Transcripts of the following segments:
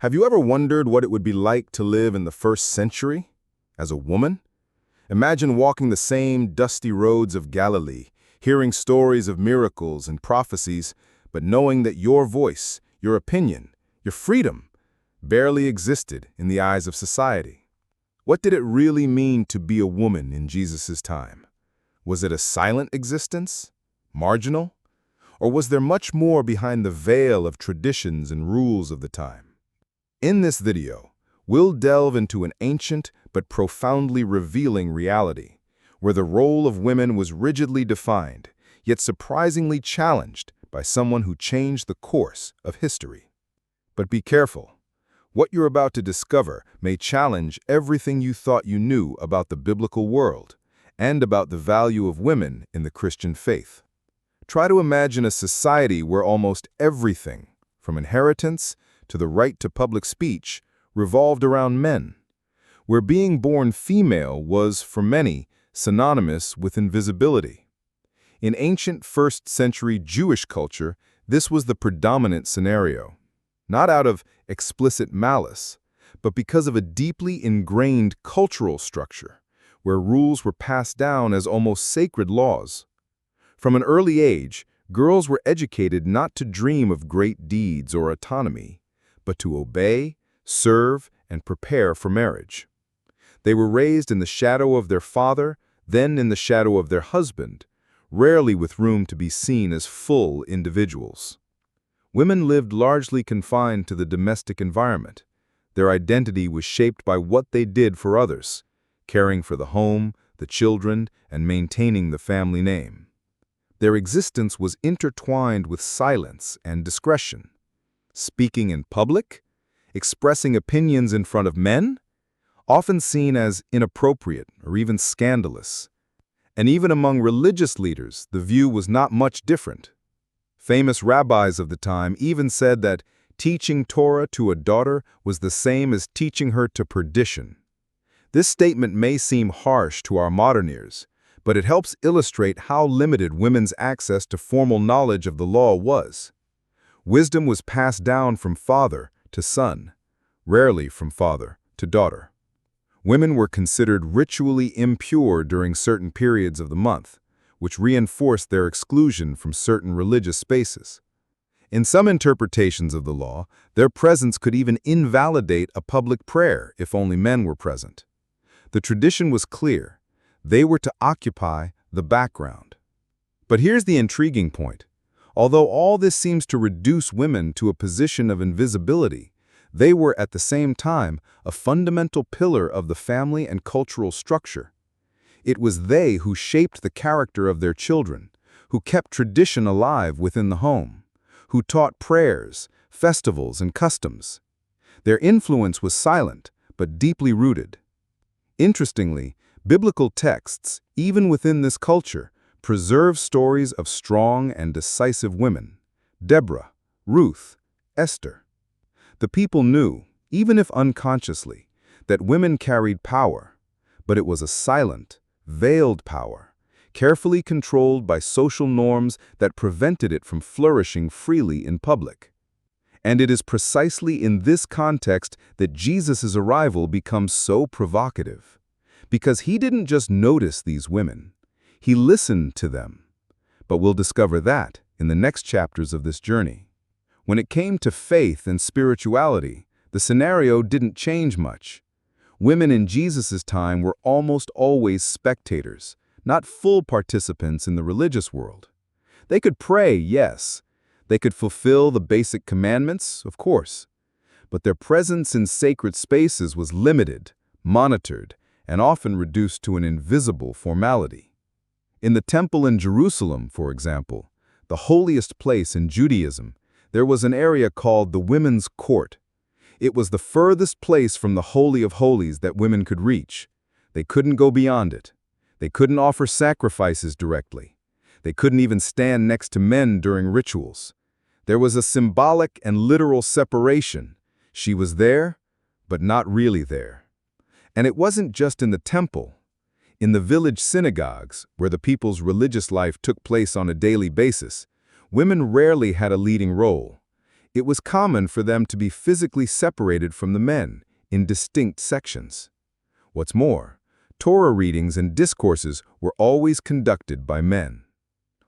Have you ever wondered what it would be like to live in the first century as a woman? Imagine walking the same dusty roads of Galilee, hearing stories of miracles and prophecies, but knowing that your voice, your opinion, your freedom barely existed in the eyes of society. What did it really mean to be a woman in Jesus' time? Was it a silent existence? Marginal? Or was there much more behind the veil of traditions and rules of the time? In this video, we'll delve into an ancient but profoundly revealing reality, where the role of women was rigidly defined, yet surprisingly challenged by someone who changed the course of history. But be careful. What you're about to discover may challenge everything you thought you knew about the biblical world and about the value of women in the Christian faith. Try to imagine a society where almost everything, from inheritance to the right to public speech, revolved around men, where being born female was, for many, synonymous with invisibility. In ancient first-century Jewish culture, this was the predominant scenario, not out of explicit malice, but because of a deeply ingrained cultural structure, where rules were passed down as almost sacred laws. From an early age, girls were educated not to dream of great deeds or autonomy, but to obey, serve, and prepare for marriage. They were raised in the shadow of their father, then in the shadow of their husband, rarely with room to be seen as full individuals. Women lived largely confined to the domestic environment. Their identity was shaped by what they did for others, caring for the home, the children, and maintaining the family name. Their existence was intertwined with silence and discretion. Speaking in public, expressing opinions in front of men, often seen as inappropriate or even scandalous. And even among religious leaders, the view was not much different. Famous rabbis of the time even said that teaching Torah to a daughter was the same as teaching her to perdition. This statement may seem harsh to our modern ears, but it helps illustrate how limited women's access to formal knowledge of the law was. Wisdom was passed down from father to son, rarely from father to daughter. Women were considered ritually impure during certain periods of the month, which reinforced their exclusion from certain religious spaces. In some interpretations of the law, their presence could even invalidate a public prayer if only men were present. The tradition was clear. They were to occupy the background. But here's the intriguing point. Although all this seems to reduce women to a position of invisibility, they were at the same time a fundamental pillar of the family and cultural structure. It was they who shaped the character of their children, who kept tradition alive within the home, who taught prayers, festivals, and customs. Their influence was silent, but deeply rooted. Interestingly, biblical texts, even within this culture, preserve stories of strong and decisive women: Deborah, Ruth, Esther. The people knew, even if unconsciously, that women carried power, but it was a silent, veiled power, carefully controlled by social norms that prevented it from flourishing freely in public. And it is precisely in this context that Jesus' arrival becomes so provocative, because he didn't just notice these women. He listened to them. But we'll discover that in the next chapters of this journey. When it came to faith and spirituality, the scenario didn't change much. Women in Jesus' time were almost always spectators, not full participants in the religious world. They could pray, yes. They could fulfill the basic commandments, of course. But their presence in sacred spaces was limited, monitored, and often reduced to an invisible formality. In the temple in Jerusalem, for example, the holiest place in Judaism, there was an area called the women's court. It was the furthest place from the Holy of Holies that women could reach. They couldn't go beyond it. They couldn't offer sacrifices directly. They couldn't even stand next to men during rituals. There was a symbolic and literal separation. She was there, but not really there. And it wasn't just in the temple. In the village synagogues, where the people's religious life took place on a daily basis, women rarely had a leading role. It was common for them to be physically separated from the men, in distinct sections. What's more, Torah readings and discourses were always conducted by men.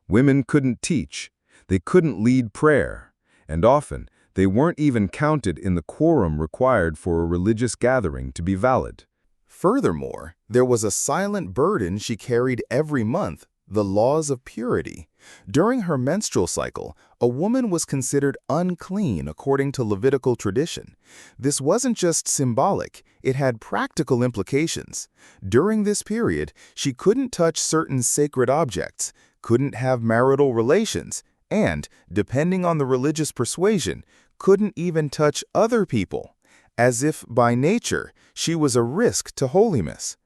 Women couldn't teach, they couldn't lead prayer, and often they weren't even counted in the quorum required for a religious gathering to be valid. Furthermore, there was a silent burden she carried every month, the laws of purity. During her menstrual cycle, a woman was considered unclean according to Levitical tradition. This wasn't just symbolic, it had practical implications. During this period, she couldn't touch certain sacred objects, couldn't have marital relations, and, depending on the religious persuasion, couldn't even touch other people, as if by nature she was a risk to holiness.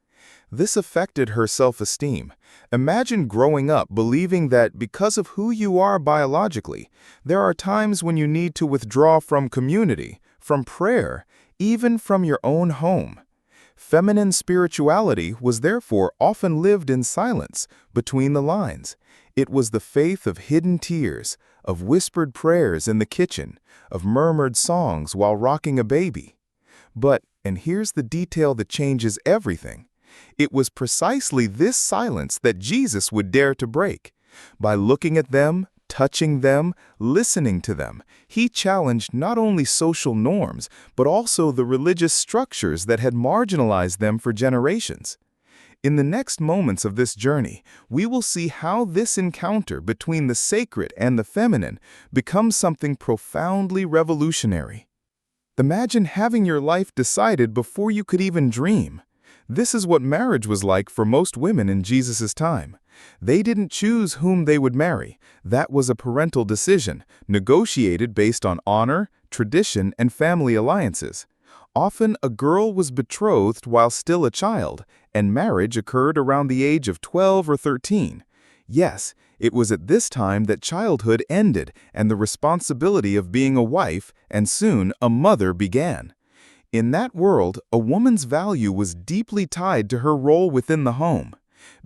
This affected her self-esteem. Imagine growing up believing that because of who you are biologically, there are times when you need to withdraw from community, from prayer, even from your own home. Feminine spirituality was therefore often lived in silence, between the lines. It was the faith of hidden tears, of whispered prayers in the kitchen, of murmured songs while rocking a baby. But, and here's the detail that changes everything, it was precisely this silence that Jesus would dare to break. By looking at them, touching them, listening to them, he challenged not only social norms, but also the religious structures that had marginalized them for generations. In the next moments of this journey, we will see how this encounter between the sacred and the feminine becomes something profoundly revolutionary. Imagine having your life decided before you could even dream. This is what marriage was like for most women in Jesus' time. They didn't choose whom they would marry. That was a parental decision, negotiated based on honor, tradition, and family alliances. Often, a girl was betrothed while still a child, and marriage occurred around the age of 12 or 13. Yes, it was at this time that childhood ended and the responsibility of being a wife and soon a mother began. In that world, a woman's value was deeply tied to her role within the home.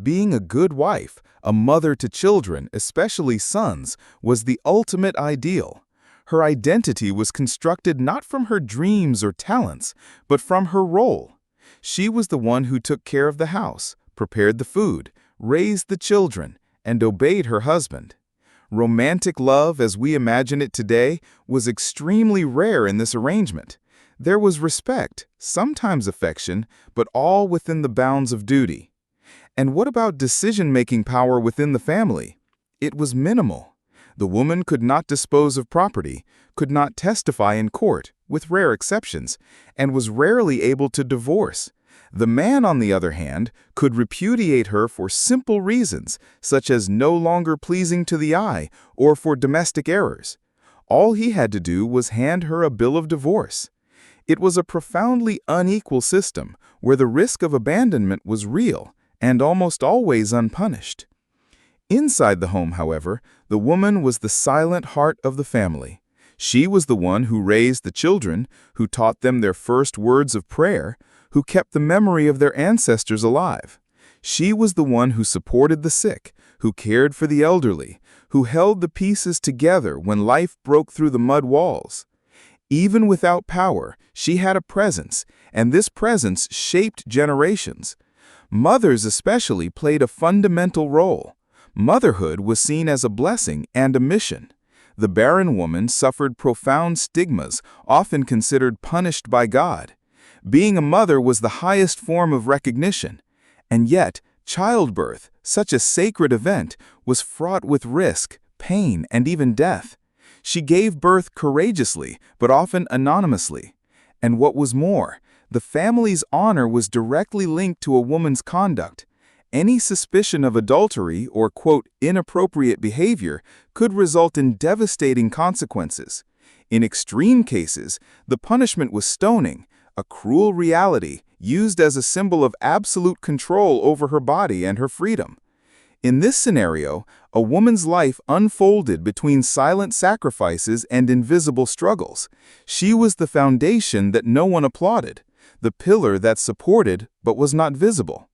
Being a good wife, a mother to children, especially sons, was the ultimate ideal. Her identity was constructed not from her dreams or talents, but from her role. She was the one who took care of the house, prepared the food, raised the children, and obeyed her husband. Romantic love, as we imagine it today, was extremely rare in this arrangement. There was respect, sometimes affection, but all within the bounds of duty. And what about decision-making power within the family? It was minimal. The woman could not dispose of property, could not testify in court, with rare exceptions, and was rarely able to divorce. The man, on the other hand, could repudiate her for simple reasons, such as no longer pleasing to the eye or for domestic errors. All he had to do was hand her a bill of divorce. It was a profoundly unequal system where the risk of abandonment was real and almost always unpunished. Inside the home, however, the woman was the silent heart of the family. She was the one who raised the children, who taught them their first words of prayer, who kept the memory of their ancestors alive. She was the one who supported the sick, who cared for the elderly, who held the pieces together when life broke through the mud walls. Even without power, she had a presence, and this presence shaped generations. Mothers especially played a fundamental role. Motherhood was seen as a blessing and a mission. The barren woman suffered profound stigmas, often considered punished by God. Being a mother was the highest form of recognition. And yet, childbirth, such a sacred event, was fraught with risk, pain, and even death. She gave birth courageously, but often anonymously. And what was more, the family's honor was directly linked to a woman's conduct. Any suspicion of adultery or, quote, inappropriate behavior could result in devastating consequences. In extreme cases, the punishment was stoning, a cruel reality used as a symbol of absolute control over her body and her freedom. In this scenario, a woman's life unfolded between silent sacrifices and invisible struggles. She was the foundation that no one applauded, the pillar that supported but was not visible.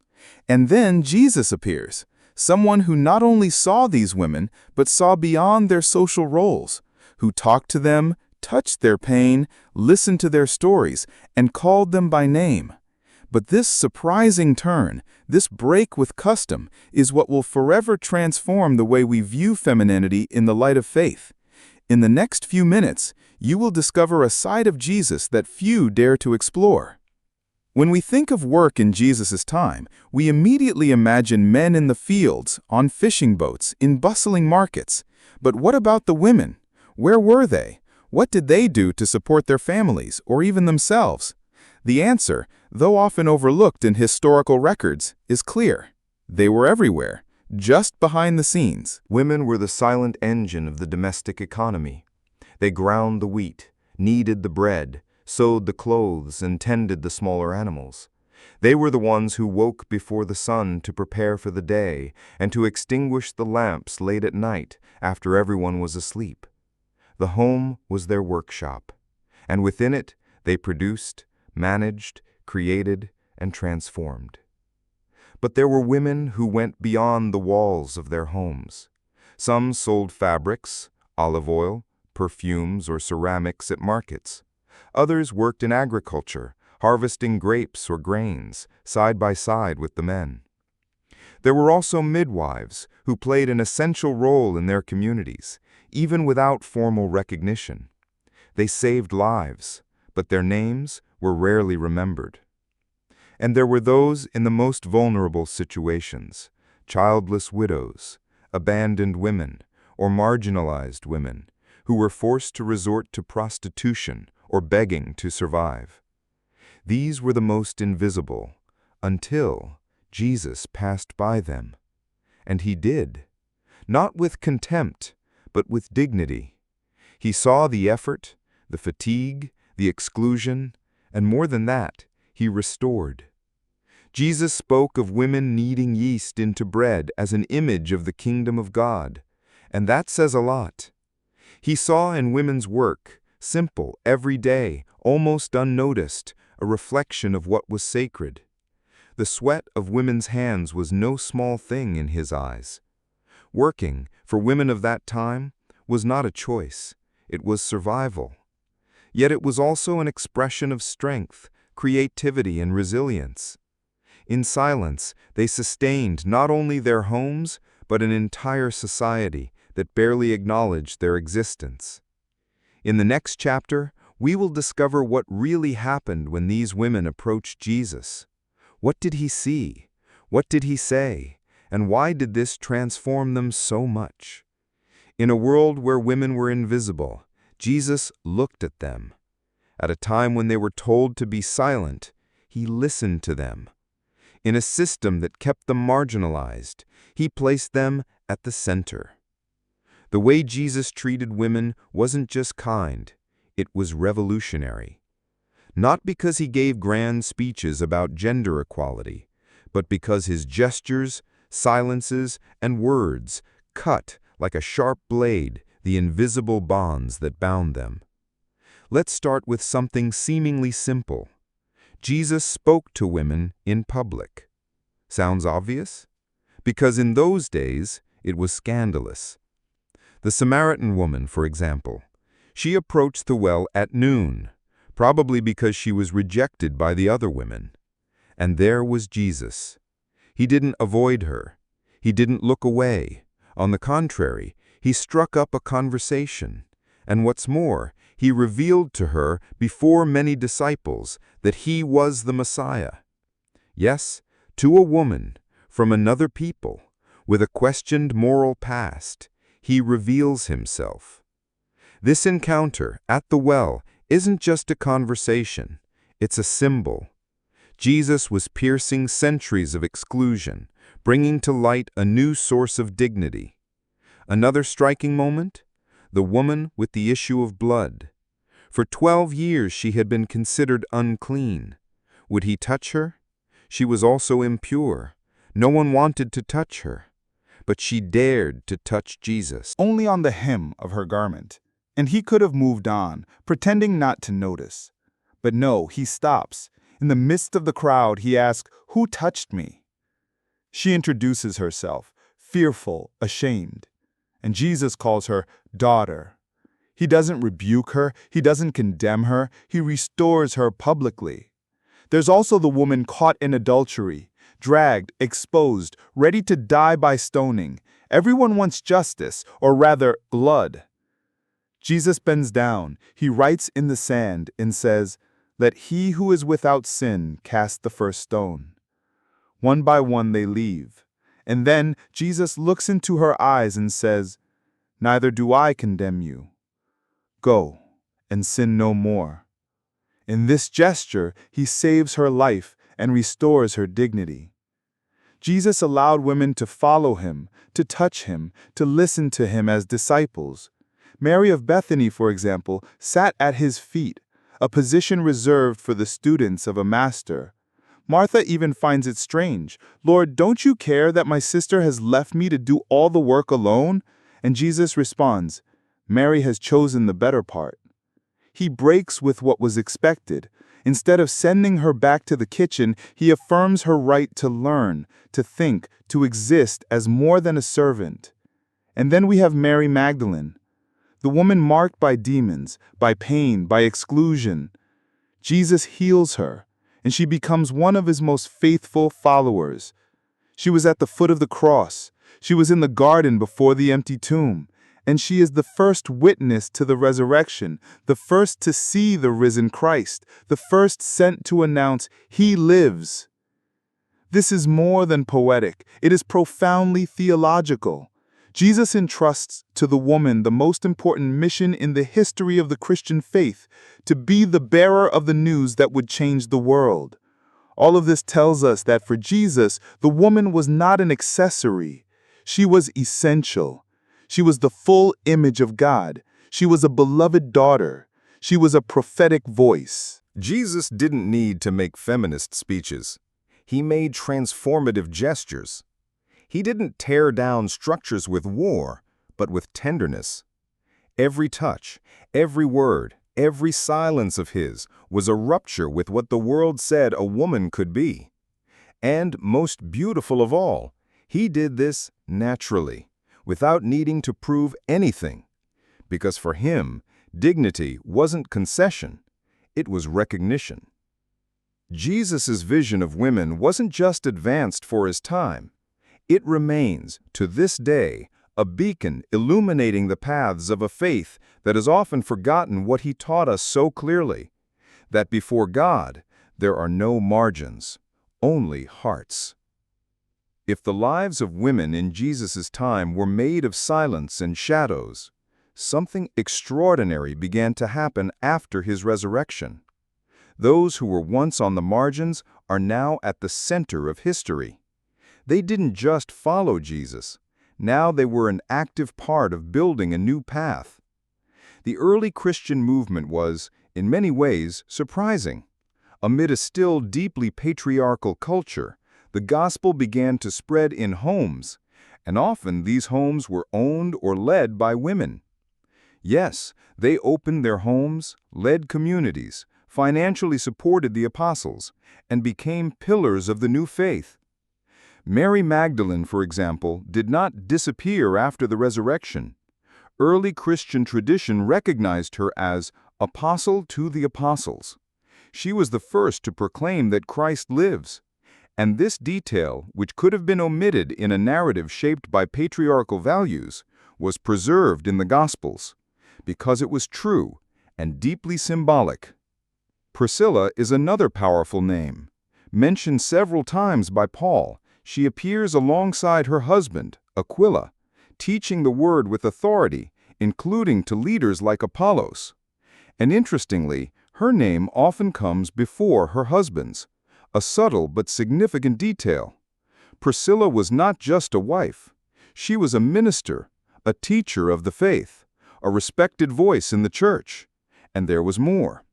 And then Jesus appears, someone who not only saw these women, but saw beyond their social roles, who talked to them, touched their pain, listened to their stories, and called them by name. But this surprising turn, this break with custom, is what will forever transform the way we view femininity in the light of faith. In the next few minutes, you will discover a side of Jesus that few dare to explore. When we think of work in Jesus' time, we immediately imagine men in the fields, on fishing boats, in bustling markets. But what about the women? Where were they? What did they do to support their families, or even themselves? The answer, though often overlooked in historical records, is clear. They were everywhere, just behind the scenes. Women were the silent engine of the domestic economy. They ground the wheat, kneaded the bread, sewed the clothes, and tended the smaller animals. They were the ones who woke before the sun to prepare for the day and to extinguish the lamps late at night after everyone was asleep. The home was their workshop, and within it they produced, managed, created, and transformed. But there were women who went beyond the walls of their homes. Some sold fabrics, olive oil, perfumes, or ceramics at markets. Others worked in agriculture, harvesting grapes or grains, side by side with the men. There were also midwives who played an essential role in their communities, even without formal recognition. They saved lives, but their names were rarely remembered. And there were those in the most vulnerable situations, childless widows, abandoned women, or marginalized women, who were forced to resort to prostitution or begging to survive. These were the most invisible, until Jesus passed by them. And he did, not with contempt, but with dignity. He saw the effort, the fatigue, the exclusion, and more than that, he restored. Jesus spoke of women kneading yeast into bread as an image of the kingdom of God, and that says a lot. He saw in women's work, simple, everyday, almost unnoticed, a reflection of what was sacred. The sweat of women's hands was no small thing in his eyes. Working, for women of that time, was not a choice. It was survival. Yet it was also an expression of strength, creativity, and resilience. In silence, they sustained not only their homes, but an entire society that barely acknowledged their existence. In the next chapter, we will discover what really happened when these women approached Jesus. What did he see? What did he say? And why did this transform them so much? In a world where women were invisible, Jesus looked at them. At a time when they were told to be silent, he listened to them. In a system that kept them marginalized, he placed them at the center. The way Jesus treated women wasn't just kind, it was revolutionary. Not because he gave grand speeches about gender equality, but because his gestures, silences, and words cut like a sharp blade the invisible bonds that bound them. Let's start with something seemingly simple. Jesus spoke to women in public. Sounds obvious? Because in those days, it was scandalous. The Samaritan woman, for example, she approached the well at noon, probably because she was rejected by the other women. And there was Jesus. He didn't avoid her. He didn't look away. On the contrary, he struck up a conversation. And what's more, he revealed to her before many disciples that he was the Messiah. Yes, to a woman, from another people, with a questioned moral past, he reveals himself. This encounter at the well isn't just a conversation, it's a symbol. Jesus was piercing centuries of exclusion, bringing to light a new source of dignity. Another striking moment? The woman with the issue of blood. For 12 years she had been considered unclean. Would he touch her? She was also impure. No one wanted to touch her. But she dared to touch Jesus. Only on the hem of her garment. And he could have moved on, pretending not to notice. But no, he stops. In the midst of the crowd, he asks, "Who touched me?" She introduces herself, fearful, ashamed. And Jesus calls her daughter. He doesn't rebuke her, he doesn't condemn her, he restores her publicly. There's also the woman caught in adultery, dragged, exposed, ready to die by stoning. Everyone wants justice, or rather, blood. Jesus bends down, he writes in the sand and says, "Let he who is without sin cast the first stone." One by one they leave. And then Jesus looks into her eyes and says, "Neither do I condemn you. Go and sin no more." In this gesture, he saves her life and restores her dignity. Jesus allowed women to follow him, to touch him, to listen to him as disciples. Mary of Bethany, for example, sat at his feet, a position reserved for the students of a master. Martha even finds it strange. "Lord, don't you care that my sister has left me to do all the work alone?" And Jesus responds, "Mary has chosen the better part." He breaks with what was expected. Instead of sending her back to the kitchen, he affirms her right to learn, to think, to exist as more than a servant. And then we have Mary Magdalene, the woman marked by demons, by pain, by exclusion. Jesus heals her, and she becomes one of his most faithful followers. She was at the foot of the cross. She was in the garden before the empty tomb. And she is the first witness to the resurrection, the first to see the risen Christ, the first sent to announce, "He lives." This is more than poetic. It is profoundly theological. Jesus entrusts to the woman the most important mission in the history of the Christian faith, to be the bearer of the news that would change the world. All of this tells us that for Jesus, the woman was not an accessory. She was essential. She was the full image of God. She was a beloved daughter. She was a prophetic voice. Jesus didn't need to make feminist speeches. He made transformative gestures. He didn't tear down structures with war, but with tenderness. Every touch, every word, every silence of his was a rupture with what the world said a woman could be. And most beautiful of all, he did this naturally, without needing to prove anything. Because for him, dignity wasn't concession, it was recognition. Jesus' vision of women wasn't just advanced for his time. It remains, to this day, a beacon illuminating the paths of a faith that has often forgotten what he taught us so clearly, that before God, there are no margins, only hearts. If the lives of women in Jesus' time were made of silence and shadows, something extraordinary began to happen after his resurrection. Those who were once on the margins are now at the center of history. They didn't just follow Jesus. Now they were an active part of building a new path. The early Christian movement was, in many ways, surprising. Amid a still deeply patriarchal culture, the gospel began to spread in homes, and often these homes were owned or led by women. Yes, they opened their homes, led communities, financially supported the apostles, and became pillars of the new faith. Mary Magdalene, for example, did not disappear after the resurrection. Early Christian tradition recognized her as apostle to the apostles. She was the first to proclaim that Christ lives. And this detail, which could have been omitted in a narrative shaped by patriarchal values, was preserved in the Gospels, because it was true and deeply symbolic. Priscilla is another powerful name. Mentioned several times by Paul, she appears alongside her husband, Aquila, teaching the word with authority, including to leaders like Apollos. And interestingly, her name often comes before her husband's, a subtle but significant detail. Priscilla was not just a wife. She was a minister, a teacher of the faith, a respected voice in the church. And there was more.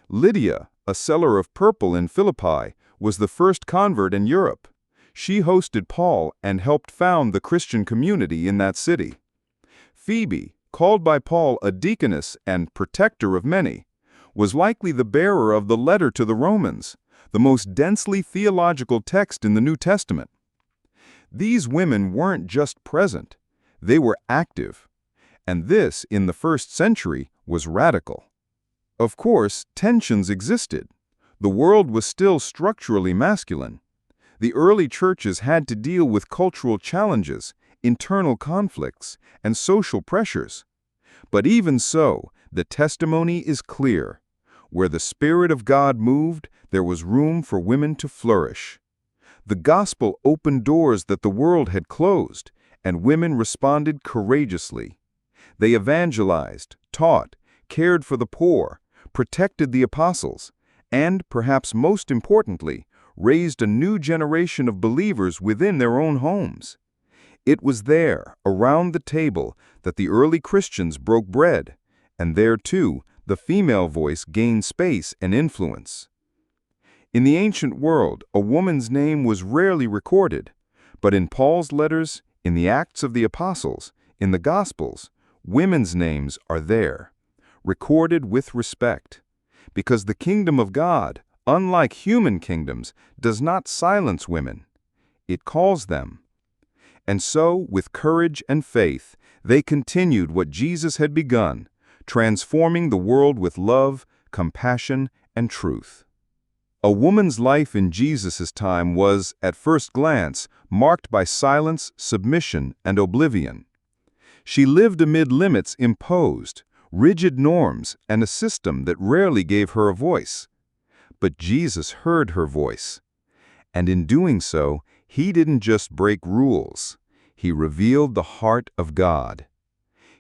Lydia, a seller of purple in Philippi, was the first convert in Europe. She hosted Paul and helped found the Christian community in that city. Phoebe, called by Paul a deaconess and protector of many, was likely the bearer of the letter to the Romans, the most densely theological text in the New Testament. These women weren't just present, they were active. And this, in the first century, was radical. Of course, tensions existed. The world was still structurally masculine. The early churches had to deal with cultural challenges, internal conflicts, and social pressures. But even so, the testimony is clear. Where the Spirit of God moved, there was room for women to flourish. The gospel opened doors that the world had closed, and women responded courageously. They evangelized, taught, cared for the poor, protected the apostles, and, perhaps most importantly, raised a new generation of believers within their own homes. It was there, around the table, that the early Christians broke bread, and there, too, the female voice gained space and influence. In the ancient world, a woman's name was rarely recorded, but in Paul's letters, in the Acts of the Apostles, in the Gospels, women's names are there, recorded with respect, because the kingdom of God, unlike human kingdoms, does not silence women. It calls them. And so, with courage and faith, they continued what Jesus had begun, transforming the world with love, compassion, and truth. A woman's life in Jesus' time was, at first glance, marked by silence, submission, and oblivion. She lived amid limits imposed, rigid norms, and a system that rarely gave her a voice. But Jesus heard her voice. And in doing so, he didn't just break rules. He revealed the heart of God.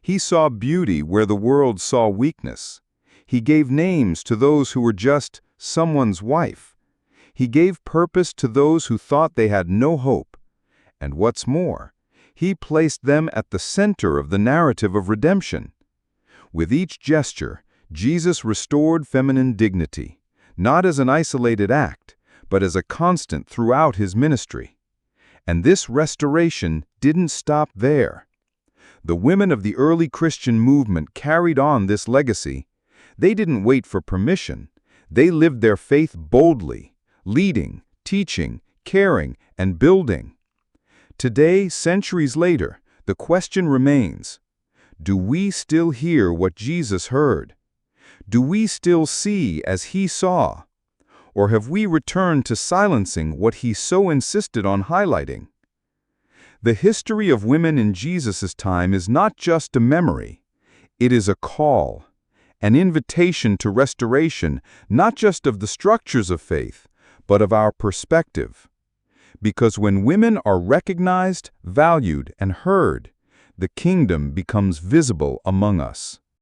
He saw beauty where the world saw weakness. He gave names to those who were just someone's wife. He gave purpose to those who thought they had no hope. And what's more, he placed them at the center of the narrative of redemption. With each gesture, Jesus restored feminine dignity, not as an isolated act, but as a constant throughout his ministry. And this restoration didn't stop there. The women of the early Christian movement carried on this legacy. They didn't wait for permission. They lived their faith boldly, leading, teaching, caring, and building. Today, centuries later, the question remains, do we still hear what Jesus heard? Do we still see as he saw? Or have we returned to silencing what he so insisted on highlighting? The history of women in Jesus' time is not just a memory. It is a call, an invitation to restoration, not just of the structures of faith, but of our perspective. Because when women are recognized, valued, and heard, the kingdom becomes visible among us.